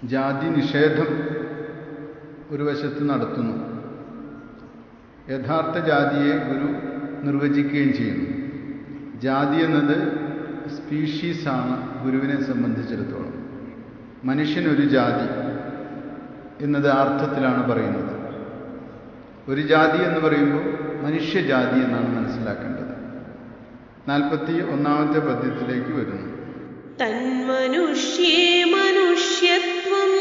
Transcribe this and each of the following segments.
ജാതി നിഷേധം ഒരു വശത്ത് നടത്തുന്നു. യഥാർത്ഥ ജാതിയെ ഗുരു നിർവചിക്കുകയും ചെയ്യുന്നു. ജാതി എന്നത് സ്പീഷീസാണ് ഗുരുവിനെ സംബന്ധിച്ചിടത്തോളം. മനുഷ്യനൊരു ജാതി എന്നത് ആ അർത്ഥത്തിലാണ് പറയുന്നത്. ഒരു ജാതി എന്ന് പറയുമ്പോൾ മനുഷ്യജാതി എന്നാണ് മനസ്സിലാക്കേണ്ടത്. 41-ാമത്തെ പദ്യത്തിലേക്ക് വരുന്നു. തന്മനുഷ്യേ മനുഷ്യത്വം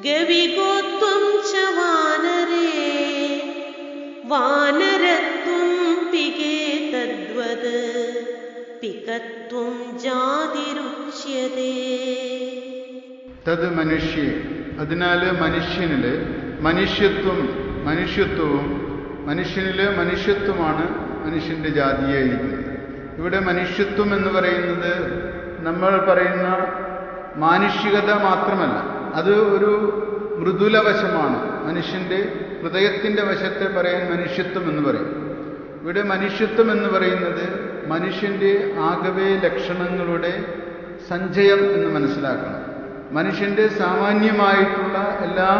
ഗവിഗോത്വം ച വാനരേ വാനരത്വം പികേ തദ്വത് പികത്വം ജാതിരുച്യതേ. തത് മനുഷ്യേ, അതിനാൽ മനുഷ്യനില് മനുഷ്യത്വവും മനുഷ്യനില് മനുഷ്യത്വമാണ് മനുഷ്യന്റെ ജാതിയായിരിക്കുന്നത്. ഇവിടെ മനുഷ്യത്വം എന്ന് പറയുന്നത് നമ്മൾ പറയുന്ന മാനുഷികത മാത്രമല്ല, അത് ഒരു മൃദുല വശമാണ്. മനുഷ്യന്റെ ഹൃദയത്തിന്റെ വശത്തെ പറയാൻ മനുഷ്യത്വം എന്ന് പറയും. ഇവിടെ മനുഷ്യത്വം എന്ന് പറയുന്നത് മനുഷ്യന്റെ ആകവേ ലക്ഷണങ്ങളുടെ സഞ്ചയം എന്ന് മനസ്സിലാക്കണം. മനുഷ്യന്റെ സാമാന്യമായിട്ടുള്ള എല്ലാ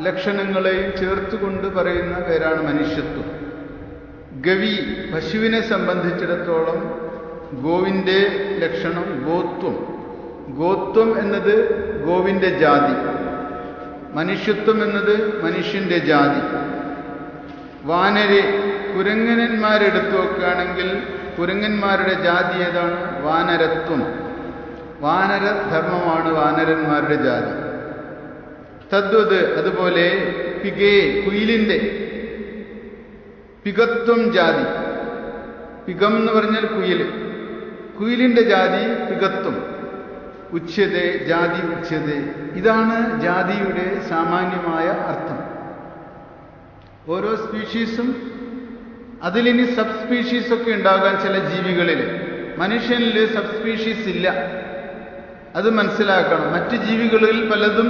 ലക്ഷണങ്ങളെയും ചേർത്തുകൊണ്ട് പറയുന്ന പേരാണ് മനുഷ്യത്വം. ഗവി, പശുവിനെ സംബന്ധിച്ചിടത്തോളം ഗോവിന്റെ ലക്ഷണം ഗോത്വം. ഗോത്വം എന്നത് ഗോവിന്റെ ജാതി, മനുഷ്യത്വം എന്നത് മനുഷ്യന്റെ ജാതി. വാനരെ, കുരങ്ങന്മാരെടുത്തു നോക്കുകയാണെങ്കിൽ കുരങ്ങന്മാരുടെ ജാതി ഏതാണ്? വാനരത്വം. വാനരധർമ്മമാണ് വാനരന്മാരുടെ ജാതി. തദ്വത്, അതുപോലെ പികേ, കുയിലിന്റെ പികത്വം ജാതി. പികം എന്ന് പറഞ്ഞാൽ കുയില്, കുയിലിന്റെ ജാതി പികത്വം. ഉച്യതേ, ജാതി ഉച്യതേ. ഇതാണ് ജാതിയുടെ സാമാന്യമായ അർത്ഥം. ഓരോ സ്പീഷീസും, അതിലിനി സബ് സ്പീഷീസൊക്കെ ഉണ്ടാകാൻ ചില ജീവികളിൽ. മനുഷ്യനിൽ സബ് സ്പീഷീസ് ഇല്ല, അത് മനസ്സിലാക്കണം. മറ്റ് ജീവികളിൽ പലതും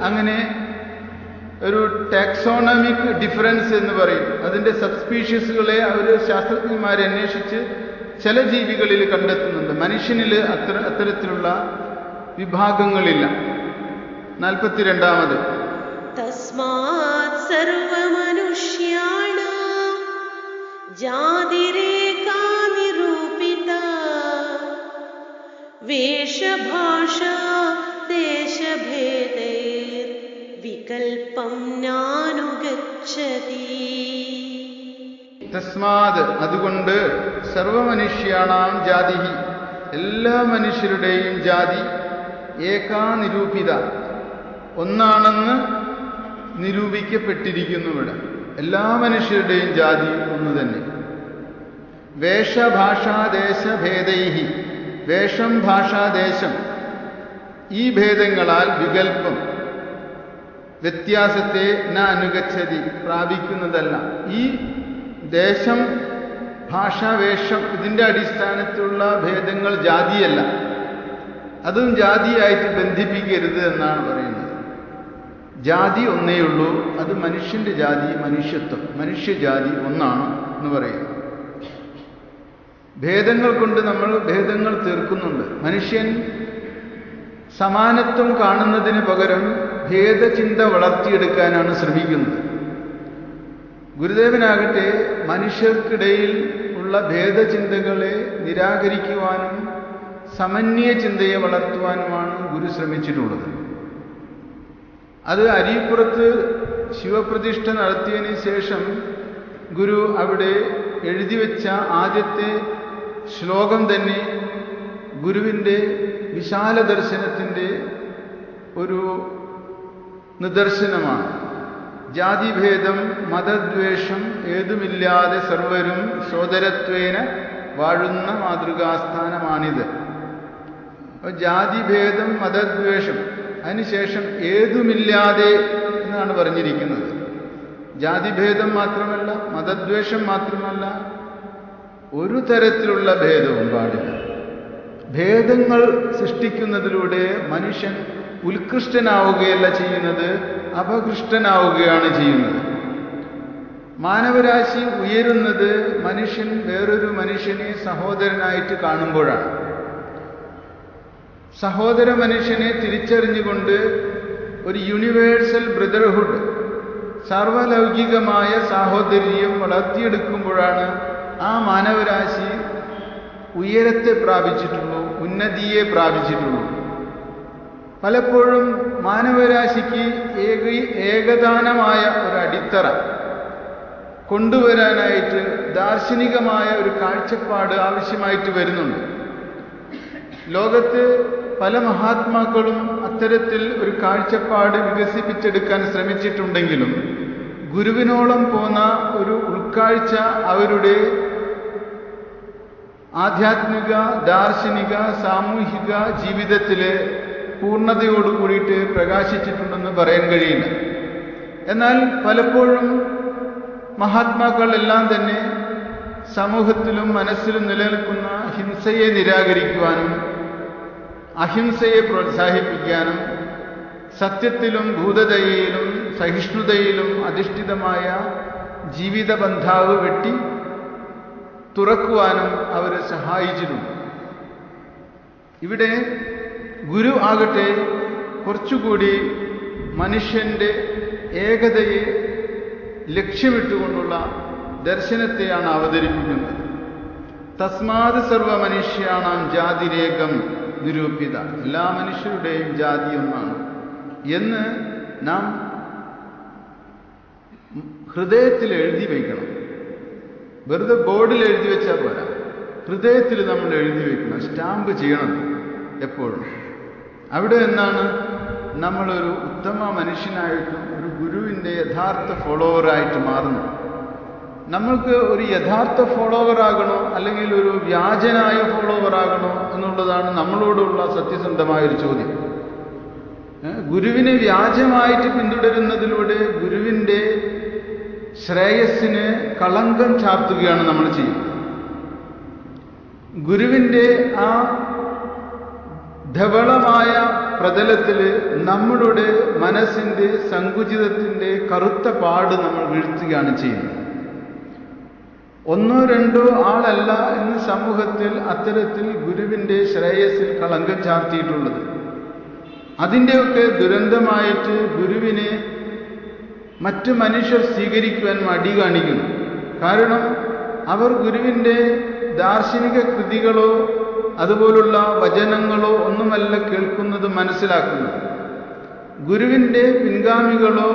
അങ്ങനെ ഒരു ടാക്സോണമിക് ഡിഫറൻസ് എന്ന് പറയും. അതിൻ്റെ സബ് സ്പീഷീസുകളെ അവർ ശാസ്ത്രജ്ഞന്മാരെ അന്വേഷിച്ച് ചില ജീവികളിൽ കണ്ടെത്തുന്നുണ്ട്. മനുഷ്യനിൽ അത്തരത്തിലുള്ള വിഭാഗങ്ങളില്ല. 42-ാമത്. തസ്മാത് സർവമനുഷ്യാണാം ജാതിരേകാ നിരൂപിത വേഷഭാഷാ ദേശഭേദൈർ വികൽപം നാനുഗച്ഛതി. തസ്മാത്, അതുകൊണ്ട് സർവമനുഷ്യാണാം ജാതിഹി, എല്ലാ മനുഷ്യരുടെയും ജാതി ഏകാ നിരൂപിത, ഒന്നാണെന്ന് നിരൂപിക്കപ്പെട്ടിരിക്കുന്നു. ഇവിടെ എല്ലാ മനുഷ്യരുടെയും ജാതി ഒന്ന് തന്നെ. വേഷഭാഷാദേശഭേദൈഹി, വേഷം, ഭാഷാദേശം, ഈ ഭേദങ്ങളാൽ വികൽപ്പം, വ്യത്യാസത്തെ ന അനുഗച്ഛതി, പ്രാപിക്കുന്നതല്ല. ഈ ദേശം, ഭാഷ, വേഷം, ഇതിൻ്റെ അടിസ്ഥാനത്തിലുള്ള ഭേദങ്ങൾ ജാതിയല്ല. അതും ജാതിയായിട്ട് ബന്ധിപ്പിക്കരുത് എന്നാണ് പറയുന്നത്. ജാതി ഒന്നേയുള്ളൂ, അത് മനുഷ്യന്റെ ജാതി, മനുഷ്യത്വം, മനുഷ്യജാതി ഒന്നാണ് എന്ന് പറയുന്നു. ഭേദങ്ങൾ കൊണ്ട് നമ്മൾ ഭേദങ്ങൾ തീർക്കുന്നുണ്ട്. മനുഷ്യൻ സമാനത്വം കാണുന്നതിന് പകരം ഭേദചിന്ത വളർത്തിയെടുക്കാനാണ് ശ്രമിക്കുന്നത്. ഗുരുദേവനാകട്ടെ മനുഷ്യർക്കിടയിൽ ഉള്ള ഭേദചിന്തകളെ നിരാകരിക്കുവാനും സമന്വയ ചിന്തയെ വളർത്തുവാനുമാണ് ഗുരു ശ്രമിച്ചിട്ടുള്ളത്. അത് അരീപ്പുറത്ത് ശിവപ്രതിഷ്ഠ നടത്തിയതിന് ശേഷം ഗുരു അവിടെ എഴുതിവെച്ച ആദ്യത്തെ ശ്ലോകം തന്നെ ഗുരുവിൻ്റെ വിശാല ദർശനത്തിൻ്റെ ഒരു നിദർശനമാണ്. ജാതിഭേദം മതദ്വേഷം ഏതുമില്ലാതെ സർവരും സോദരത്വേന വാഴുന്ന മാതൃകാസ്ഥാനമാണിത്. ജാതിഭേദം, മതദ്വേഷം, അതിനുശേഷം ഏതുമില്ലാതെ എന്നാണ് പറഞ്ഞിരിക്കുന്നത്. ജാതിഭേദം മാത്രമല്ല, മതദ്വേഷം മാത്രമല്ല, ഒരു തരത്തിലുള്ള ഭേദവും പാടില്ല. ഭേദങ്ങൾ സൃഷ്ടിക്കുന്നതിലൂടെ മനുഷ്യൻ ഉത്കൃഷ്ടനാവുകയല്ല ചെയ്യുന്നത്, അപകൃഷ്ടനാവുകയാണ് ചെയ്യുന്നത്. മാനവരാശി ഉയരുന്നത് മനുഷ്യൻ വേറൊരു മനുഷ്യനെ സഹോദരനായിട്ട് കാണുമ്പോഴാണ്. സഹോദര മനുഷ്യനെ തിരിച്ചറിഞ്ഞുകൊണ്ട് ഒരു യൂണിവേഴ്സൽ ബ്രദർഹുഡ്, സാർവലൗകികമായ സാഹോദര്യം വളർത്തിയെടുക്കുമ്പോഴാണ് ആ മാനവരാശി ഉയരത്തെ പ്രാപിച്ചിട്ടുള്ളൂ, ഉന്നതിയെ പ്രാപിച്ചിട്ടുള്ളൂ. പലപ്പോഴും മാനവരാശിക്ക് ഏകദാനമായ ഒരു അടിത്തറ കൊണ്ടുവരാനായിട്ട് ദാർശനികമായ ഒരു കാഴ്ചപ്പാട് ആവശ്യമായിട്ട് വരുന്നുണ്ട്. ലോകത്ത് പല മഹാത്മാക്കളും അത്തരത്തിൽ ഒരു കാഴ്ചപ്പാട് വികസിപ്പിച്ചെടുക്കാൻ ശ്രമിച്ചിട്ടുണ്ടെങ്കിലും ഗുരുവിനോളം പോന്ന ഒരു ഉൾക്കാഴ്ച അവരുടെ ആധ്യാത്മിക, ദാർശനിക, സാമൂഹിക ജീവിതത്തിലെ പൂർണ്ണതയോട് കൂടിയിട്ട് പ്രകാശിച്ചിട്ടുണ്ടെന്ന് പറയാൻ കഴിയില്ല. എന്നാൽ പലപ്പോഴും മഹാത്മാക്കളെല്ലാം തന്നെ സമൂഹത്തിലും മനസ്സിലും നിലനിൽക്കുന്ന ഹിംസയെ നിരാകരിക്കുവാനും അഹിംസയെ പ്രോത്സാഹിപ്പിക്കാനും സത്യത്തിലും ഭൂതദയയിലും സഹിഷ്ണുതയിലും അധിഷ്ഠിതമായ ജീവിത ബന്ധാവ് വെട്ടി തുറക്കുവാനും അവരെ സഹായിച്ചിട്ടുണ്ട്. ഇവിടെ ഗുരു ആകട്ടെ കുറച്ചുകൂടി മനുഷ്യന്റെ ഏകതയെ ലക്ഷ്യമിട്ടുകൊണ്ടുള്ള ദർശനത്തെയാണ് അവതരിപ്പിക്കുന്നത്. തസ്മാത് സർവ മനുഷ്യാണാം ജാതിരേകം നിരൂപിത, എല്ലാ മനുഷ്യരുടെയും ജാതി ഒന്നാണ് എന്ന് നാം ഹൃദയത്തിൽ എഴുതി വയ്ക്കണം. വെറുതെ ബോർഡിൽ എഴുതി വെച്ചാൽ പോരാ, ഹൃദയത്തിൽ നമ്മൾ എഴുതി വയ്ക്കണം, സ്റ്റാമ്പ് ചെയ്യണം എപ്പോഴും. അവിടെ നിന്നാണ് നമ്മളൊരു ഉത്തമ മനുഷ്യനായിട്ടും ഒരു ഗുരുവിൻ്റെ യഥാർത്ഥ ഫോളോവറായിട്ട് മാറുന്നത്. നമ്മൾക്ക് ഒരു യഥാർത്ഥ ഫോളോവറാകണോ അല്ലെങ്കിൽ ഒരു വ്യാജനായ ഫോളോവറാകണോ എന്നുള്ളതാണ് നമ്മളോടുള്ള സത്യസന്ധമായൊരു ചോദ്യം. ഗുരുവിനെ വ്യാജമായിട്ട് പിന്തുടരുന്നതിലൂടെ ഗുരുവിൻ്റെ ശ്രേയസ്സിന് കളങ്കം ചാർത്തുകയാണ് നമ്മൾ ചെയ്യുന്നത്. ഗുരുവിൻ്റെ ആ ധവളമായ പ്രതലത്തിൽ നമ്മളുടെ മനസ്സിൻ്റെ സങ്കുചിതത്തിൻ്റെ കറുത്ത പാട് നമ്മൾ വീഴ്ത്തുകയാണ് ചെയ്യുന്നത്. ഒന്നോ രണ്ടോ ആളല്ല ഇന്ന് സമൂഹത്തിൽ അത്തരത്തിൽ ഗുരുവിൻ്റെ ശ്രേയസ്സിൽ കളങ്കം ചാർത്തിയിട്ടുള്ളത്. അതിൻ്റെയൊക്കെ ദുരന്തമായിട്ട് ഗുരുവിനെ മറ്റു മനുഷ്യർ സ്വീകരിക്കുവാൻ മടി കാണിക്കുന്നു. കാരണം അവർ ഗുരുവിൻ്റെ ദാർശനിക കൃതികളോ അതുപോലുള്ള വചനങ്ങളോ ഒന്നുമല്ല കേൾക്കുന്നത്, മനസ്സിലാക്കുന്നത്. ഗുരുവിൻ്റെ പിൻഗാമികളോ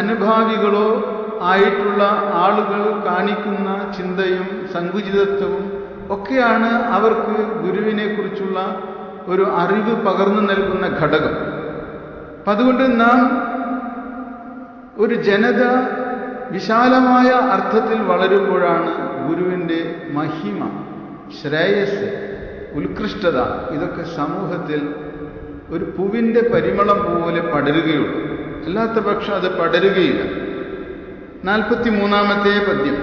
അനുഭാവികളോ ആയിട്ടുള്ള ആളുകൾ കാണിക്കുന്ന ചിന്തയും സങ്കുചിതത്വവും ഒക്കെയാണ് അവർക്ക് ഗുരുവിനെ കുറിച്ചുള്ള ഒരു അറിവ് പകർന്നു നൽകുന്ന ഘടകം. അപ്പം അതുകൊണ്ട് നാം ഒരു ജനത വിശാലമായ അർത്ഥത്തിൽ വളരുമ്പോഴാണ് ഗുരുവിൻ്റെ മഹിമ, ശ്രേയസ്, ഉത്കൃഷ്ടത ഇതൊക്കെ സമൂഹത്തിൽ ഒരു പൂവിൻ്റെ പരിമളം പോലെ പടരുകയുള്ളൂ. അല്ലാത്ത പക്ഷം അത് പടരുകയില്ല. 43-ാമത്തെ പദ്യം.